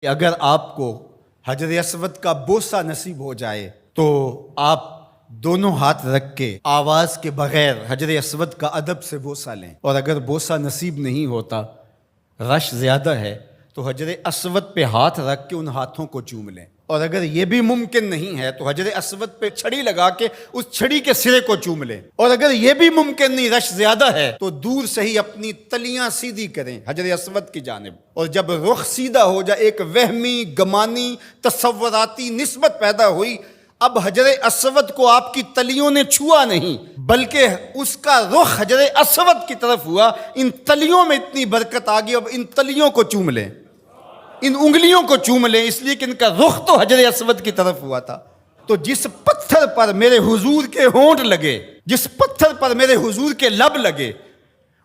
کہ اگر آپ کو حجر اسود کا بوسہ نصیب ہو جائے تو آپ دونوں ہاتھ رکھ کے آواز کے بغیر حجر اسود کا ادب سے بوسہ لیں، اور اگر بوسہ نصیب نہیں ہوتا، رش زیادہ ہے، تو حجر اسود پہ ہاتھ رکھ کے ان ہاتھوں کو چوم لیں، اور اگر یہ بھی ممکن نہیں ہے تو حجر اسود پہ چھڑی لگا کے اس چھڑی کے سرے کو چوم لیں، اور اگر یہ بھی ممکن نہیں، رش زیادہ ہے، تو دور سے ہی اپنی تلیاں سیدھی کریں حجر اسود کی جانب، اور جب رخ سیدھا ہو جائے، ایک وہمی گمانی تصوراتی نسبت پیدا ہوئی، اب حجر اسود کو آپ کی تلیوں نے چھوا نہیں بلکہ اس کا رخ حجر اسود کی طرف ہوا، ان تلیوں میں اتنی برکت آ گئی، اب ان تلیوں کو چوم لیں، ان انگلیوں کو چوم لیں، اس لیے کہ ان کا رخ تو حجر اسود کی طرف ہوا تھا۔ تو جس پتھر پر میرے حضور کے ہونٹ لگے، جس پتھر پر میرے حضور کے لب لگے،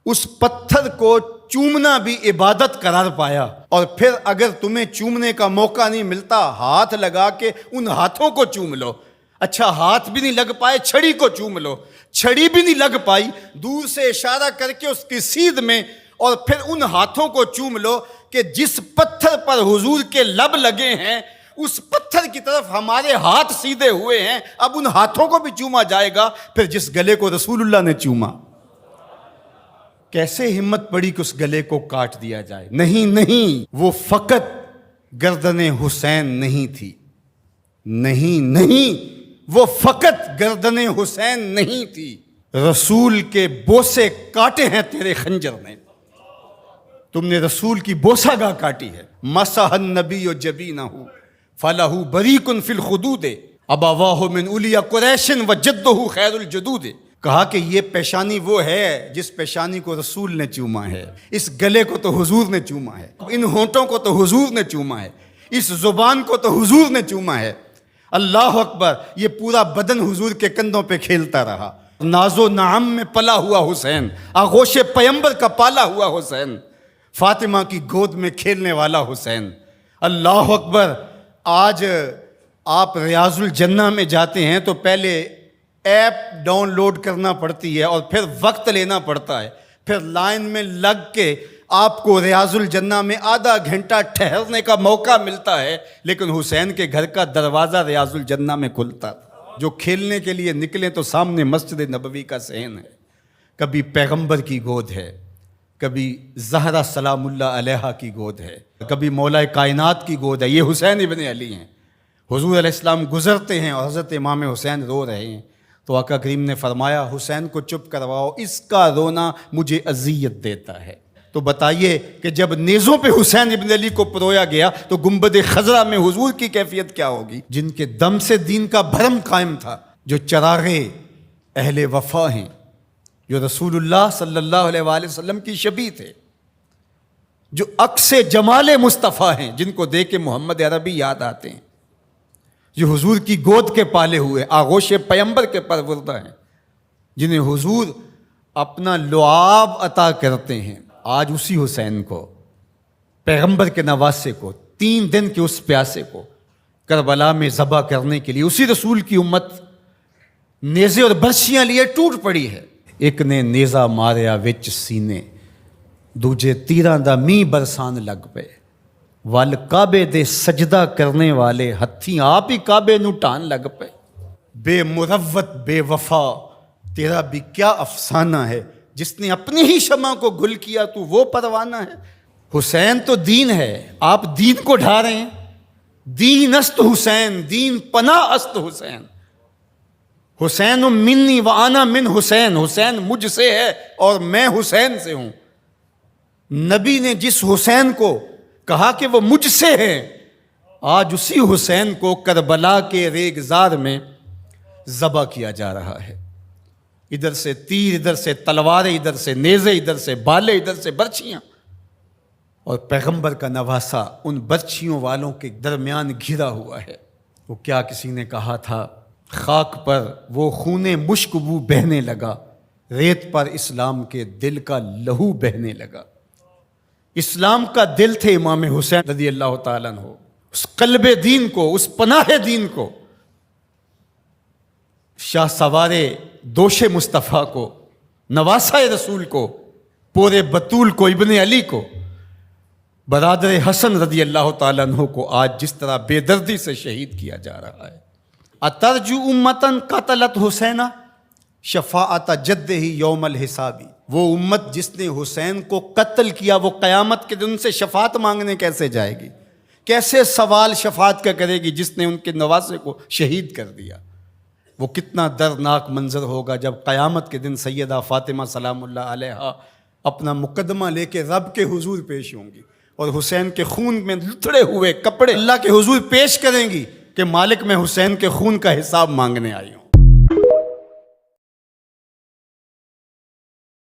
اس پتھر کو چومنا بھی عبادت قرار پایا، اور پھر اگر تمہیں چومنے کا موقع نہیں ملتا، ہاتھ لگا کے ان ہاتھوں کو چوم لو۔ اچھا ہاتھ بھی نہیں لگ پائے، چھڑی کو چوم لو، چھڑی بھی نہیں لگ پائی، دور سے اشارہ کر کے اس کی سیدھ میں، اور پھر ان ہاتھوں کو چوم لو کہ جس پتھر پر حضور کے لب لگے ہیں اس پتھر کی طرف ہمارے ہاتھ سیدھے ہوئے ہیں، اب ان ہاتھوں کو بھی چوما جائے گا، پھر جس گلے کو رسول اللہ نے چوما۔ کیسے ہمت پڑی کہ اس گلے کو کاٹ دیا جائے؟ نہیں، وہ فقط گردن حسین نہیں تھی، نہیں، وہ فقط گردن حسین نہیں تھی، رسول کے بوسے کاٹے ہیں تیرے خنجر نے، تم نے رسول کی بوسہ گاہ کاٹی ہے۔ مسح النبی جبینہ فلہ بریق فی الخدود ابواہ من اولیا قریش وجدہ خیر الجدود۔ کہا کہ یہ پیشانی وہ ہے جس پیشانی کو رسول نے چوما ہے، اس گلے کو تو حضور نے چوما ہے، ان ہونٹوں کو تو حضور نے چوما ہے، اس زبان کو تو حضور نے چوما ہے۔ اللہ اکبر! یہ پورا بدن حضور کے کندھوں پہ کھیلتا رہا۔ ناز و نعم میں پلا ہوا حسین، آغوش پیمبر کا پالا ہوا حسین، فاطمہ کی گود میں کھیلنے والا حسین۔ اللہ اکبر! آج آپ ریاض الجنہ میں جاتے ہیں تو پہلے ایپ ڈاؤن لوڈ کرنا پڑتی ہے، اور پھر وقت لینا پڑتا ہے، پھر لائن میں لگ کے آپ کو ریاض الجنہ میں آدھا گھنٹہ ٹھہرنے کا موقع ملتا ہے، لیکن حسین کے گھر کا دروازہ ریاض الجنہ میں کھلتا تھا۔ جو کھیلنے کے لیے نکلیں تو سامنے مسجد نبوی کا صحن ہے، کبھی پیغمبر کی گود ہے، کبھی زہرا سلام اللہ علیہا کی گود ہے، کبھی مولا کائنات کی گود ہے، یہ حسین ابن علی ہیں۔ حضور علیہ السلام گزرتے ہیں اور حضرت امام حسین رو رہے ہیں، تو آقا کریم نے فرمایا حسین کو چپ کرواؤ، اس کا رونا مجھے اذیت دیتا ہے۔ تو بتائیے کہ جب نیزوں پہ حسین ابن علی کو پرویا گیا تو گنبد خضرا میں حضور کی کیفیت کیا ہوگی؟ جن کے دم سے دین کا بھرم قائم تھا، جو چراغے اہل وفا ہیں، جو رسول اللہ صلی اللہ علیہ وآلہ وسلم کی شبیہ تھے، جو عکس جمال مصطفیٰ ہیں، جن کو دیکھ کے محمد عربی یاد آتے ہیں، جو حضور کی گود کے پالے ہوئے آغوش پیمبر کے پروردہ ہیں، جنہیں حضور اپنا لعاب عطا کرتے ہیں۔ آج اسی حسین کو، پیغمبر کے نواسے کو، 3 دن کے اس پیاسے کو کربلا میں ذبح کرنے کے لیے اسی رسول کی امت نیزے اور برچیاں لیے ٹوٹ پڑی ہے۔ ایک نے نیزہ ماریا وچ سینے، دوجے تیراں دا می برسان لگ پے، ول کعبے دے سجدہ کرنے والے ہتھی آپ ہی کعبے نو ٹان لگ پے۔ بے مروت بے وفا تیرا بھی کیا افسانہ ہے، جس نے اپنی ہی شمع کو گل کیا تو وہ پروانہ ہے۔ حسین تو دین ہے، آپ دین کو ڈھا رہے ہیں۔ دین است حسین، دین پناہ است حسین، حسین منی و انا من حسین، حسین مجھ سے ہے اور میں حسین سے ہوں۔ نبی نے جس حسین کو کہا کہ وہ مجھ سے ہے، آج اسی حسین کو کربلا کے ریگزار میں ذبح کیا جا رہا ہے۔ ادھر سے تیر، ادھر سے تلواریں، ادھر سے نیزے، ادھر سے بالے، ادھر سے برچیاں، اور پیغمبر کا نواسا ان برچیوں والوں کے درمیان گھرا ہوا ہے۔ وہ کیا کسی نے کہا تھا، خاک پر وہ خون مشک بو بہنے لگا، ریت پر اسلام کے دل کا لہو بہنے لگا۔ اسلام کا دل تھے امام حسین رضی اللہ تعالیٰ عنہ، اس قلب دین کو، اس پناہ دین کو، شاہ سوار دوش مصطفیٰ کو، نواسہ رسول کو، پورے بطول کو، ابن علی کو، برادر حسن رضی اللہ تعالیٰ عنہ کو آج جس طرح بے دردی سے شہید کیا جا رہا ہے. اترجو امتن قتلت حسینہ شفاعت جد ہی یوم الحسابی. وہ امت جس نے حسین کو قتل کیا وہ قیامت کے دن سے شفاعت مانگنے کیسے جائے گی؟ کیسے سوال شفاعت کا کرے گی جس نے ان کے نواسے کو شہید کر دیا؟ وہ کتنا دردناک منظر ہوگا جب قیامت کے دن سیدہ فاطمہ سلام اللہ علیہا اپنا مقدمہ لے کے رب کے حضور پیش ہوں گی اور حسین کے خون میں لتڑے ہوئے کپڑے اللہ کے حضور پیش کریں گی کہ مالک میں حسین کے خون کا حساب مانگنے آئی ہوں.